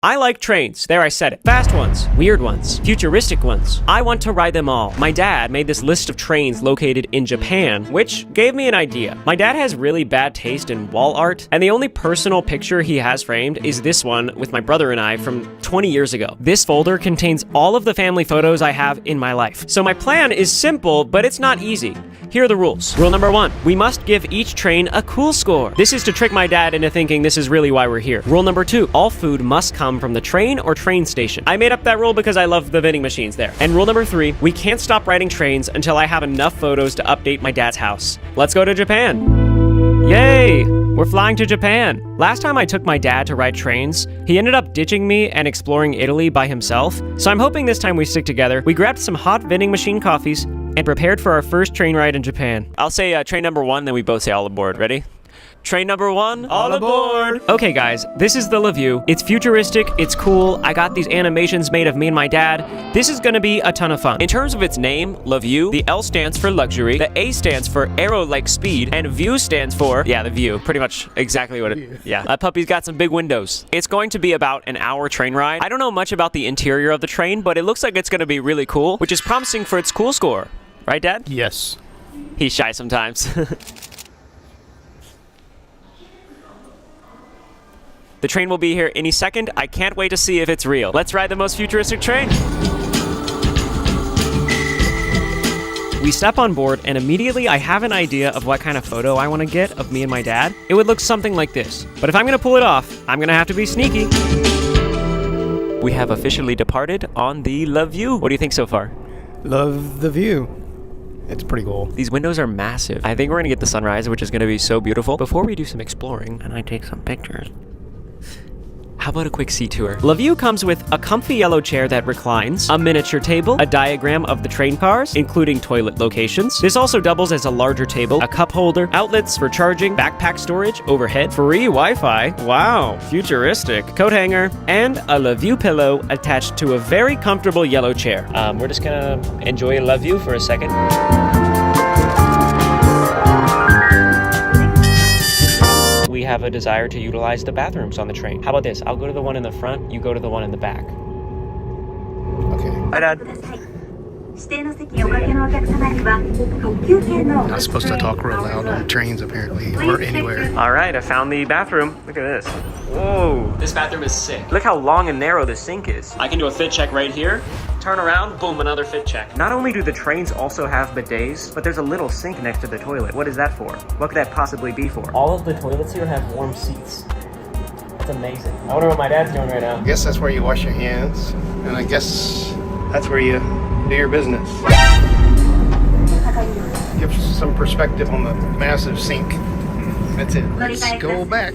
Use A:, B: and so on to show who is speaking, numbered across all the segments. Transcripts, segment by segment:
A: I like trains. There, I said it. Fast ones, weird ones, futuristic ones. I want to ride them all. My dad made this list of trains located in Japan, which gave me an idea. My dad has really bad taste in wall art, and the only personal picture he has framed is this one with my brother and I from 20 years ago. This folder contains all of the family photos I have in my life. So my plan is simple, but it's not easy. Here are the rules. Rule number 1, we must give each train a cool score. This is to trick my dad into thinking this is really why we're here. Rule number 2, all food must come from the train or train station. I made up that rule because I love the vending machines there. And rule number 3, we can't stop writing trains until I have enough photos to update my dad's house. Let's go to Japan. Yay! We're flying to Japan. Last time I took my dad to ride trains, he ended up ditching me and exploring Italy by himself. So I'm hoping this time we stick together. We grabbed some hot vending machine coffees and prepared for our first train ride in Japan. I'll say train number 1, then we both say all aboard. Ready? Train number 1, all aboard! Okay guys, this is the LaView. It's futuristic, it's cool. I got these animations made of me and my dad. This is gonna be a ton of fun. In terms of its name, LaView, the L stands for luxury, the A stands for arrow-like speed, and view stands for, yeah, the view. Pretty much exactly what it, yeah. That puppy's got some big windows. It's going to be about an hour train ride. I don't know much about the interior of the train, but it looks like it's gonna be really cool, which is promising for its cool score. Right, Dad?
B: Yes.
A: He's shy sometimes. The train will be here any second. I can't wait to see if it's real. Let's ride the most futuristic train. We step on board, and immediately I have an idea of what kind of photo I want to get of me and my dad. It would look something like this. But if I'm going to pull it off, I'm going to have to be sneaky. We have officially departed on the LaView. What do you think so far?
B: Love the view. It's pretty cool.
A: These windows are massive. I think we're going to get the sunrise, which is going to be so beautiful. Before we do some exploring, and I take some pictures, how about a quick sea tour? LaView comes with a comfy yellow chair that reclines, a miniature table, a diagram of the train cars, including toilet locations. This also doubles as a larger table, a cup holder, outlets for charging, backpack storage, overhead, free Wi-Fi, wow, futuristic, coat hanger, and a LaView pillow attached to a very comfortable yellow chair. We're just gonna enjoy LaView for a second. We have a desire to utilize the bathrooms on the train. How about this? I'll go to the one in the front, you go to the one in the back.
B: Okay.
A: Hi, Dad.
B: Not supposed to talk real loud on trains, apparently, or anywhere.
A: All right, I found the bathroom. Look at this. Whoa. This bathroom is sick. Look how long and narrow this sink is. I can do a fit check right here. Turn around, boom, another fit check. Not only do the trains also have bidets, but there's a little sink next to the toilet. What is that for? What could that possibly be for? All of the toilets here have warm seats. That's amazing. I wonder what my dad's doing right now.
B: I guess that's where you wash your hands, and I guess that's where you do your business. Give some perspective on the massive sink. That's it. Let's go back.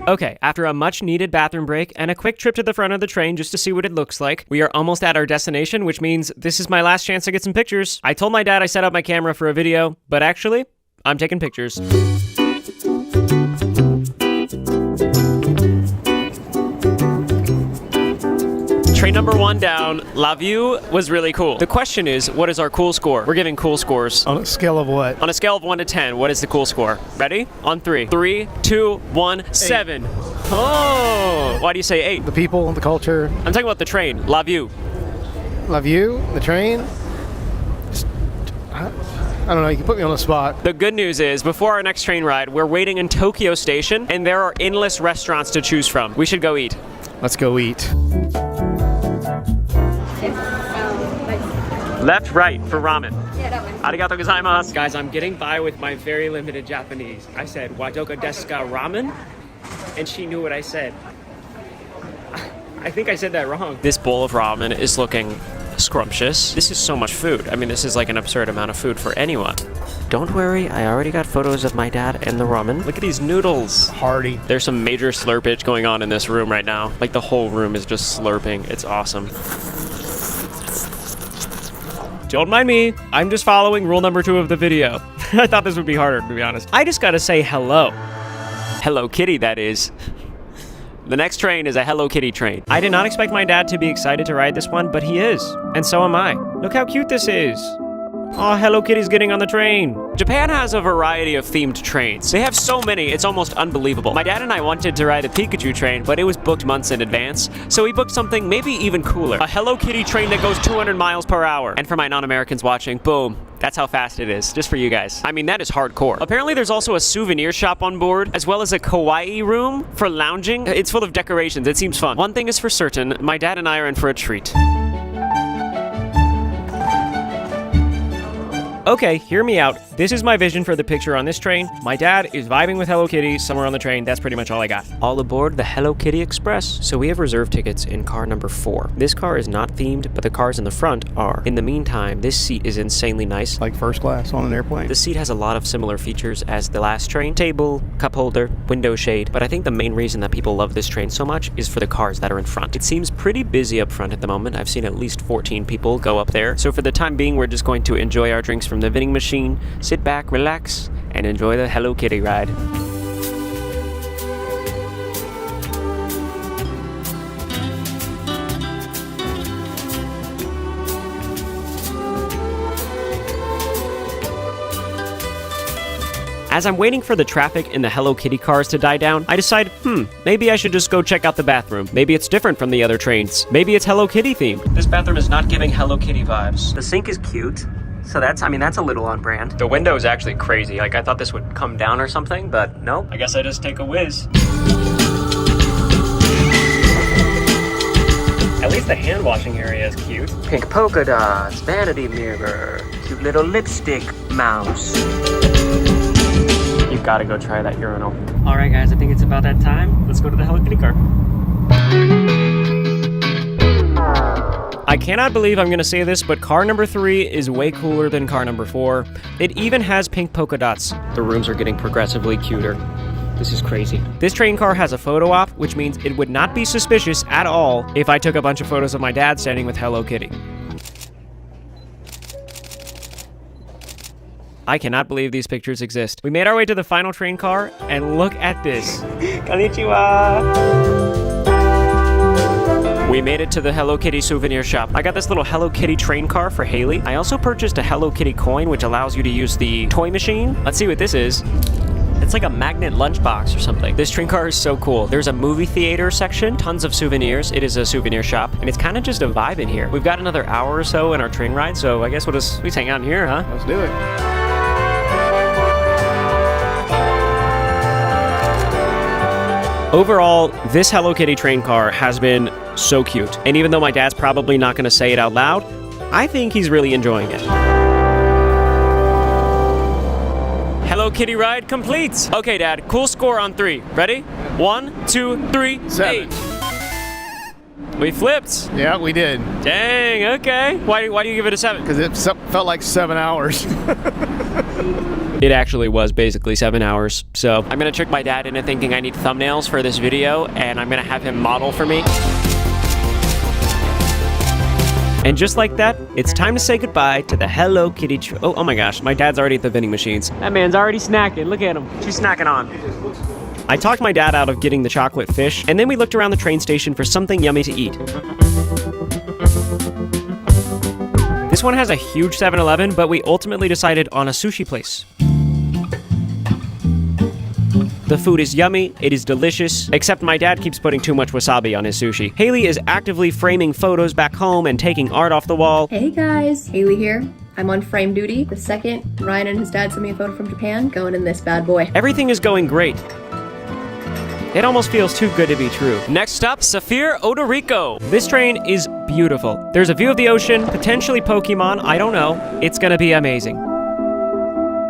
A: Okay, after a much-needed bathroom break and a quick trip to the front of the train just to see what it looks like, we are almost at our destination, which means this is my last chance to get some pictures. I told my dad I set up my camera for a video, but actually, I'm taking pictures. Train number 1 down. LaView was really cool. The question is, what is our cool score? We're giving cool scores.
B: On a scale of what?
A: On a scale of 1 to 10, what is the cool score? Ready? On 3. 3, 2, 1, 7. Oh! Why do you say 8?
B: The people, the culture.
A: I'm talking about the train. LaView.
B: LaView, the train. I don't know, you can put me on the spot.
A: The good news is, before our next train ride, we're waiting in Tokyo Station, and there are endless restaurants to choose from. We should go eat.
B: Let's go eat.
A: Left, right for ramen. Arigato gozaimasu. Guys, I'm getting by with my very limited Japanese. I said, Wadoka desu ka ramen? And she knew what I said. I think I said that wrong. This bowl of ramen is looking scrumptious. This is so much food. I mean, this is like an absurd amount of food for anyone. Don't worry, I already got photos of my dad and the ramen. Look at these noodles.
B: Hearty.
A: There's some major slurpage going on in this room right now. Like the whole room is just slurping. It's awesome. Don't mind me. I'm just following rule number 2 of the video. I thought this would be harder, to be honest. I just gotta say hello. Hello Kitty, that is. The next train is a Hello Kitty train. I did not expect my dad to be excited to ride this one, but he is. And so am I. Look how cute this is. Oh, Hello Kitty's getting on the train. Japan has a variety of themed trains. They have so many, it's almost unbelievable. My dad and I wanted to ride a Pikachu train, but it was booked months in advance, so we booked something maybe even cooler. A Hello Kitty train that goes 200 miles per hour. And for my non-Americans watching, boom. That's how fast it is, just for you guys. I mean, that is hardcore. Apparently, there's also a souvenir shop on board, as well as a kawaii room for lounging. It's full of decorations. It seems fun. One thing is for certain, my dad and I are in for a treat. Okay, hear me out. This is my vision for the picture on this train. My dad is vibing with Hello Kitty somewhere on the train. That's pretty much all I got. All aboard the Hello Kitty Express. So we have reserved tickets in car number 4. This car is not themed, but the cars in the front are. In the meantime, this seat is insanely nice.
B: Like first class on an airplane.
A: The seat has a lot of similar features as the last train. Table, cup holder, window shade. But I think the main reason that people love this train so much is for the cars that are in front. It seems pretty busy up front at the moment. I've seen at least 14 people go up there. So for the time being, we're just going to enjoy our drinks from the vending machine, sit back, relax, and enjoy the Hello Kitty ride. As I'm waiting for the traffic in the Hello Kitty cars to die down, I decide, maybe I should just go check out the bathroom. Maybe it's different from the other trains. Maybe it's Hello Kitty themed. This bathroom is not giving Hello Kitty vibes. The sink is cute. So that's a little on brand. The window is actually crazy. Like, I thought this would come down or something, but nope. I guess I just take a whiz. At least the hand washing area is cute. Pink polka dots, vanity mirror, cute little lipstick mouse. You've got to go try that urinal. All right, guys, I think it's about that time. Let's go to the Hello Kitty car. I cannot believe I'm gonna say this, but car number 3 is way cooler than car number 4. It even has pink polka dots. The rooms are getting progressively cuter. This is crazy. This train car has a photo op, which means it would not be suspicious at all if I took a bunch of photos of my dad standing with Hello Kitty. I cannot believe these pictures exist. We made our way to the final train car, and look at this. Konnichiwa! We made it to the Hello Kitty souvenir shop. I got this little Hello Kitty train car for Haley. I also purchased a Hello Kitty coin, which allows you to use the toy machine. Let's see what this is. It's like a magnet lunchbox or something. This train car is so cool. There's a movie theater section, tons of souvenirs. It is a souvenir shop, and it's kind of just a vibe in here. We've got another hour or so in our train ride, so I guess we'll just hang out in here, huh?
B: Let's do it.
A: Overall, this Hello Kitty train car has been so cute. And even though my dad's probably not going to say it out loud, I think he's really enjoying it. Hello Kitty ride complete. Okay, Dad, cool score on 3. Ready? 1, 2, 3,
B: 7.
A: 8. We flipped.
B: Yeah, we did.
A: Dang, okay. Why do you give it a 7?
B: Because it felt like 7 hours.
A: It actually was basically 7 hours. So I'm gonna trick my dad into thinking I need thumbnails for this video, and I'm gonna have him model for me. And just like that, it's time to say goodbye to the Hello Kitty oh my gosh, my dad's already at the vending machines. That man's already snacking. Look at him. She's snacking on. I talked my dad out of getting the chocolate fish, and then we looked around the train station for something yummy to eat. This one has a huge 7-Eleven, but we ultimately decided on a sushi place. The food is yummy, it is delicious, except my dad keeps putting too much wasabi on his sushi. Haley is actively framing photos back home and taking art off the wall.
C: Hey guys, Haley here. I'm on frame duty. The second Ryan and his dad sent me a photo from Japan, going in this bad boy.
A: Everything is going great. It almost feels too good to be true. Next up, Saphir Odorico. This train is beautiful. There's a view of the ocean, potentially Pokemon, I don't know. It's gonna be amazing.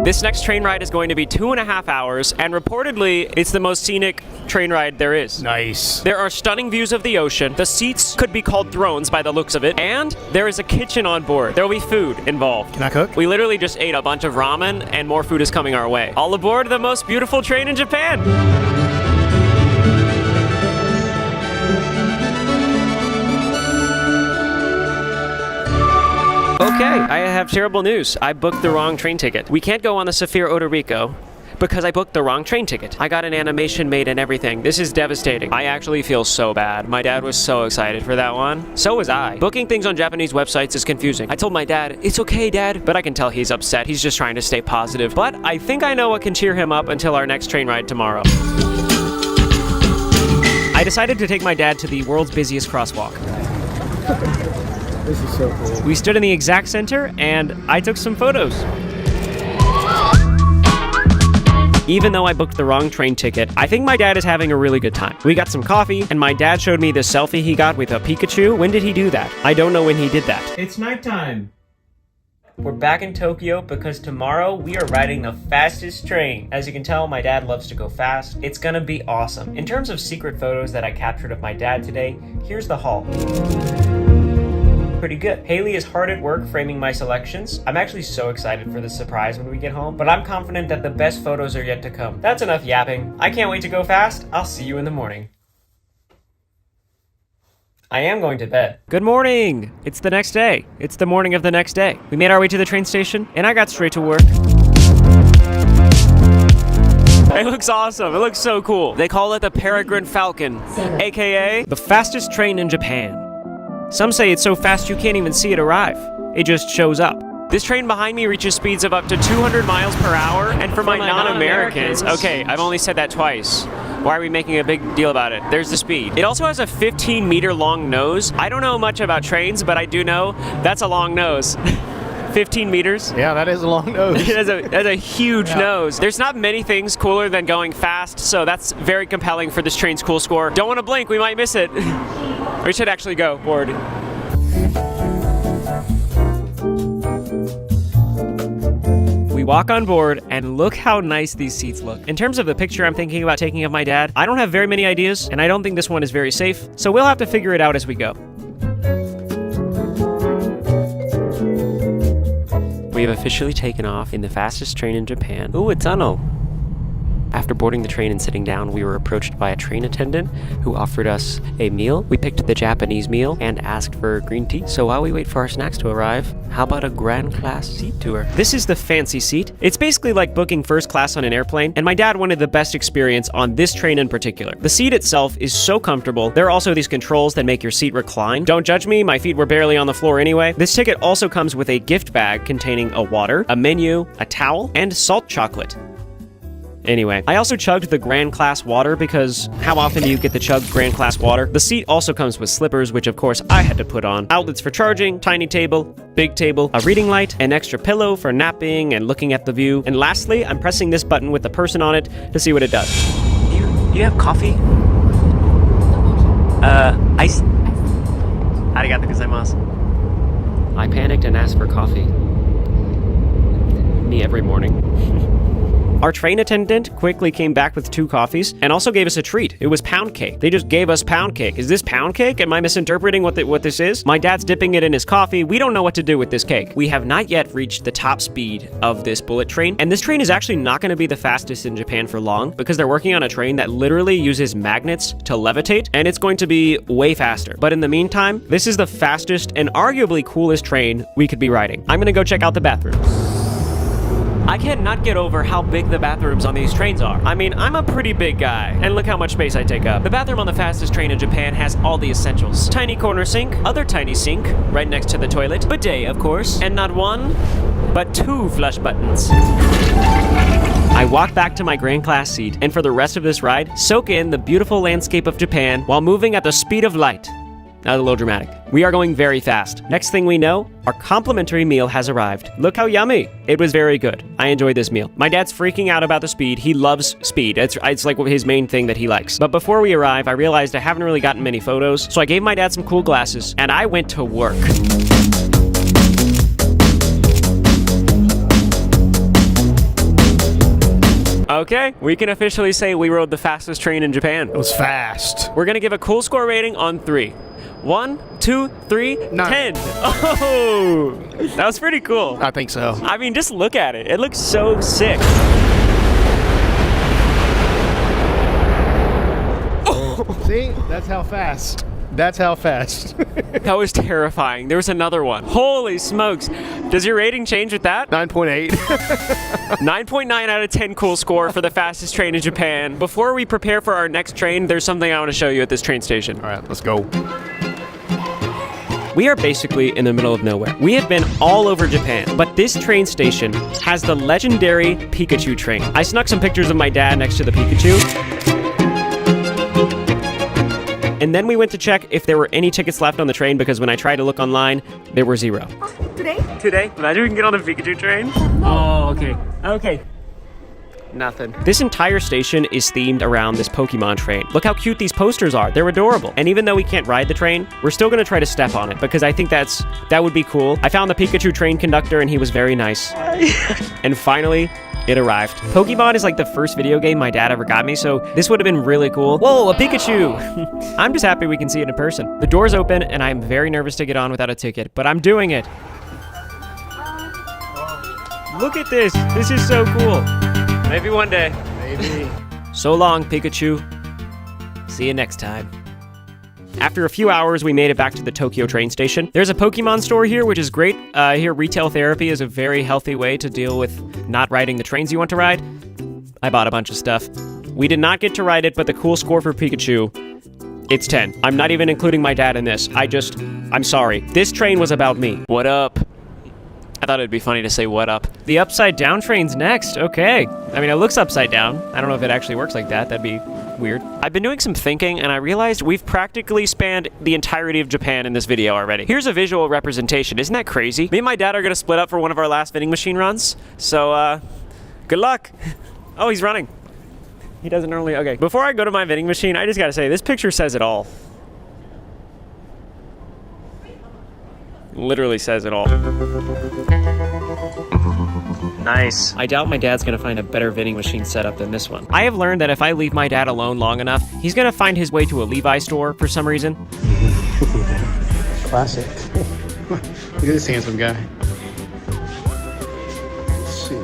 A: This next train ride is going to be 2.5 hours, and reportedly, it's the most scenic train ride there is.
B: Nice.
A: There are stunning views of the ocean. The seats could be called thrones by the looks of it, and there is a kitchen on board. There will be food involved.
B: Can I cook?
A: We literally just ate a bunch of ramen, and more food is coming our way. All aboard the most beautiful train in Japan. Okay, I have terrible news. I booked the wrong train ticket. We can't go on the Saphir Odorico because I booked the wrong train ticket. I got an animation made and everything. This is devastating. I actually feel so bad. My dad was so excited for that one. So was I. Booking things on Japanese websites is confusing. I told my dad, "It's okay, Dad," but I can tell he's upset. He's just trying to stay positive. But I think I know what can cheer him up until our next train ride tomorrow. I decided to take my dad to the world's busiest crosswalk.
B: This is so cool.
A: We stood in the exact center, and I took some photos. Even though I booked the wrong train ticket, I think my dad is having a really good time. We got some coffee, and my dad showed me the selfie he got with a Pikachu. When did he do that? I don't know when he did that. It's nighttime. We're back in Tokyo because tomorrow we are riding the fastest train. As you can tell, my dad loves to go fast. It's gonna be awesome. In terms of secret photos that I captured of my dad today, here's the haul. Pretty good. Haley is hard at work framing my selections. I'm actually so excited for the surprise when we get home, but I'm confident that the best photos are yet to come. That's enough yapping. I can't wait to go fast. I'll see you in the morning. I am going to bed. Good morning! It's the next day. It's the morning of the next day. We made our way to the train station, and I got straight to work. It looks awesome. It looks so cool. They call it the Peregrine Falcon, aka the fastest train in Japan. Some say it's so fast you can't even see it arrive. It just shows up. This train behind me reaches speeds of up to 200 miles per hour, and for my non-Americans, okay, I've only said that twice. Why are we making a big deal about it? There's the speed. It also has a 15-meter long nose. I don't know much about trains, but I do know that's a long nose. 15 meters.
B: Yeah, that is a long nose.
A: That's a huge nose. There's not many things cooler than going fast, so that's very compelling for this train's cool score. Don't want to blink, we might miss it. We should actually go board. We walk on board, and look how nice these seats look. In terms of the picture I'm thinking about taking of my dad, I don't have very many ideas, and I don't think this one is very safe, so we'll have to figure it out as we go. We have officially taken off in the fastest train in Japan. Ooh, a tunnel. After boarding the train and sitting down, we were approached by a train attendant who offered us a meal. We picked the Japanese meal and asked for green tea. So while we wait for our snacks to arrive, how about a grand class seat tour? This is the fancy seat. It's basically like booking first class on an airplane, and my dad wanted the best experience on this train in particular. The seat itself is so comfortable. There are also these controls that make your seat recline. Don't judge me, my feet were barely on the floor anyway. This ticket also comes with a gift bag containing a water, a menu, a towel, and salt chocolate. Anyway, I also chugged the Grand Class water because how often do you get the chugged Grand Class water? The seat also comes with slippers, which of course I had to put on, outlets for charging, tiny table, big table, a reading light, an extra pillow for napping and looking at the view, and lastly, I'm pressing this button with the person on it to see what it does. Do you have coffee? Ice. Arigato gozaimasu. I panicked and asked for coffee. Me every morning. Our train attendant quickly came back with 2 coffees and also gave us a treat. It was pound cake. They just gave us pound cake. Is this pound cake? Am I misinterpreting what this is? My dad's dipping it in his coffee. We don't know what to do with this cake. We have not yet reached the top speed of this bullet train, and this train is actually not going to be the fastest in Japan for long because they're working on a train that literally uses magnets to levitate, and it's going to be way faster. But in the meantime, this is the fastest and arguably coolest train we could be riding. I'm going to go check out the bathroom. I cannot get over how big the bathrooms on these trains are. I mean, I'm a pretty big guy, and look how much space I take up. The bathroom on the fastest train in Japan has all the essentials. Tiny corner sink, other tiny sink, right next to the toilet, bidet, of course, and not 1, but 2 flush buttons. I walk back to my Grand Class seat, and for the rest of this ride, soak in the beautiful landscape of Japan while moving at the speed of light. Not a little dramatic. We are going very fast. Next thing we know, our complimentary meal has arrived. Look how yummy. It was very good. I enjoyed this meal. My dad's freaking out about the speed. He loves speed. It's like his main thing that he likes. But before we arrive, I realized I haven't really gotten many photos, so I gave my dad some cool glasses, and I went to work. Okay, we can officially say we rode the fastest train in Japan.
B: It was fast.
A: We're gonna give a cool score rating on 3. 1, 2, 3,
B: 9.
A: 10. Oh, that was pretty cool.
B: I think so.
A: I mean, just look at it. It looks so sick.
B: See? That's how fast. That's how fast.
A: That was terrifying. There was another one. Holy smokes. Does your rating change with that?
B: 9.8.
A: 9.9 out of 10 cool score for the fastest train in Japan. Before we prepare for our next train, there's something I want to show you at this train station.
B: All right, let's go.
A: We are basically in the middle of nowhere. We have been all over Japan, but this train station has the legendary Pikachu train. I snuck some pictures of my dad next to the Pikachu. And then we went to check if there were any tickets left on the train, because when I tried to look online, there were 0. Today? Imagine we can get on the Pikachu train. Oh, okay. Okay. Nothing. This entire station is themed around this Pokemon train. Look how cute these posters are. They're adorable. And even though we can't ride the train, we're still going to try to step on it, because I think that would be cool. I found the Pikachu train conductor and he was very nice. And finally, it arrived. Pokemon is like the first video game my dad ever got me, so this would have been really cool. Whoa, a Pikachu! I'm just happy we can see it in person. The door's open and I'm very nervous to get on without a ticket, but I'm doing it. Look at this. This is so cool. Maybe one day.
B: Maybe.
A: So long, Pikachu. See you next time. After a few hours, we made it back to the Tokyo train station. There's a Pokemon store here, which is great. Here, retail therapy is a very healthy way to deal with not riding the trains you want to ride. I bought a bunch of stuff. We did not get to ride it, but the cool score for Pikachu, it's 10. I'm not even including my dad in this. I'm sorry. This train was about me. What up? I thought it'd be funny to say what up. The upside down train's next. Okay. I mean, it looks upside down. I don't know if it actually works like that. That'd be weird. I've been doing some thinking and I realized we've practically spanned the entirety of Japan in this video already. Here's a visual representation. Isn't that crazy? Me and my dad are gonna split up for one of our last vending machine runs. So, good luck. Oh, he's running. He doesn't normally, okay. Before I go to my vending machine, I just gotta say, this picture says it all. Literally says it all. Nice. I doubt my dad's gonna find a better vending machine setup than this one. I have learned that if I leave my dad alone long enough, he's gonna find his way to a Levi's store for some reason.
B: Classic. Look at this handsome guy. Let's see,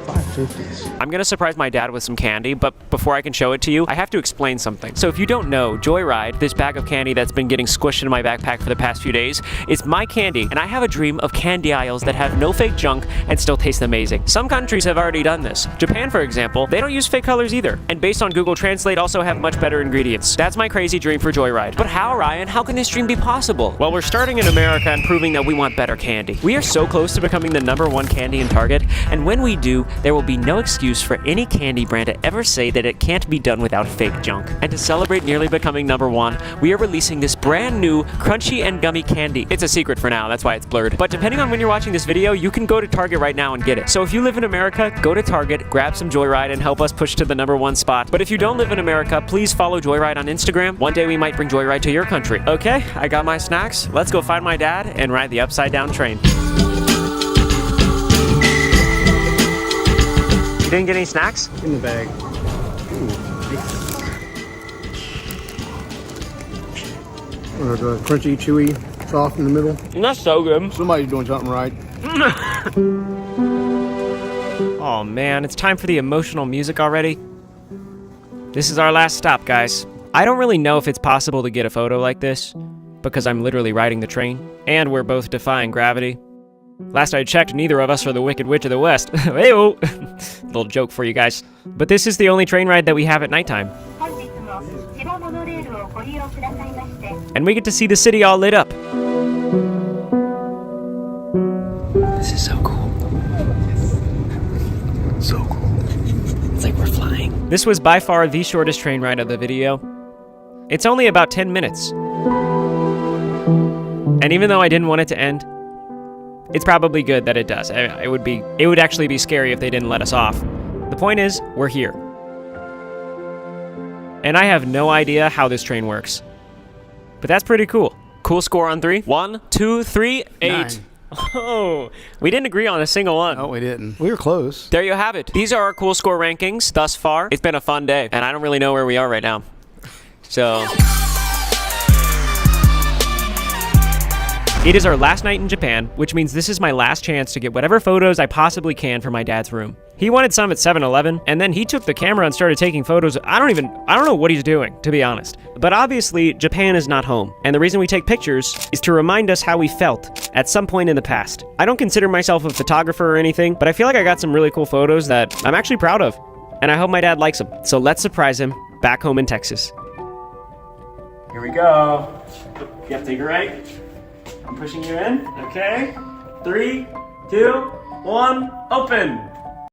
B: 550s.
A: I'm gonna surprise my dad with some candy, but before I can show it to you, I have to explain something. So if you don't know, Joyride, this bag of candy that's been getting squished into my backpack for the past few days, is my candy, and I have a dream of candy aisles that have no fake junk and still taste amazing. Some countries have already done this. Japan, for example, they don't use fake colors either, and based on Google Translate, also have much better ingredients. That's my crazy dream for Joyride. But how, Ryan? How can this dream be possible? Well, we're starting in America and proving that we want better candy. We are so close to becoming the #1 candy in Target, and when we do, there will be no excuse for any candy brand to ever say that it can't be done without fake junk. And to celebrate nearly becoming #1, we are releasing this brand new crunchy and gummy candy. It's a secret for now, that's why it's blurred. But depending on when you're watching this video, you can go to Target right now and get it. So if you live in America, go to Target, grab some Joyride, and help us push to the #1 spot. But if you don't live in America, please follow Joyride on Instagram. One day we might bring Joyride to your country. Okay, I got my snacks. Let's go find my dad and ride the upside down train. You didn't get any snacks?
B: In the bag. Crunchy, chewy, soft in the middle.
A: That's so good.
B: Somebody's doing something right.
A: Oh man, it's time for the emotional music already. This is our last stop, guys. I don't really know if it's possible to get a photo like this, because I'm literally riding the train, and we're both defying gravity. Last I checked, neither of us are the Wicked Witch of the West. Hey-oh! Little joke for you guys. But this is the only train ride that we have at nighttime. And we get to see the city all lit up. This is so cool. So cool. It's like we're flying. This was by far the shortest train ride of the video. It's only about 10 minutes. And even though I didn't want it to end, it's probably good that it does. It would actually be scary if they didn't let us off. The point is, we're here. And I have no idea how this train works. But that's pretty cool. Cool score on 3. 1, 2, 3, 8.
B: 9.
A: Oh, we didn't agree on a single one.
B: No, we didn't. We were close.
A: There you have it. These are our cool score rankings thus far. It's been a fun day, and I don't really know where we are right now. So... It is our last night in Japan, which means this is my last chance to get whatever photos I possibly can for my dad's room. He wanted some at 7-Eleven, and then he took the camera and started taking photos. I don't know what he's doing, to be honest. But obviously, Japan is not home, and the reason we take pictures is to remind us how we felt at some point in the past. I don't consider myself a photographer or anything, but I feel like I got some really cool photos that I'm actually proud of, and I hope my dad likes them. So let's surprise him back home in Texas. Here we go. You have to take it right. I'm pushing you in. Okay. 3, 2, 1, open.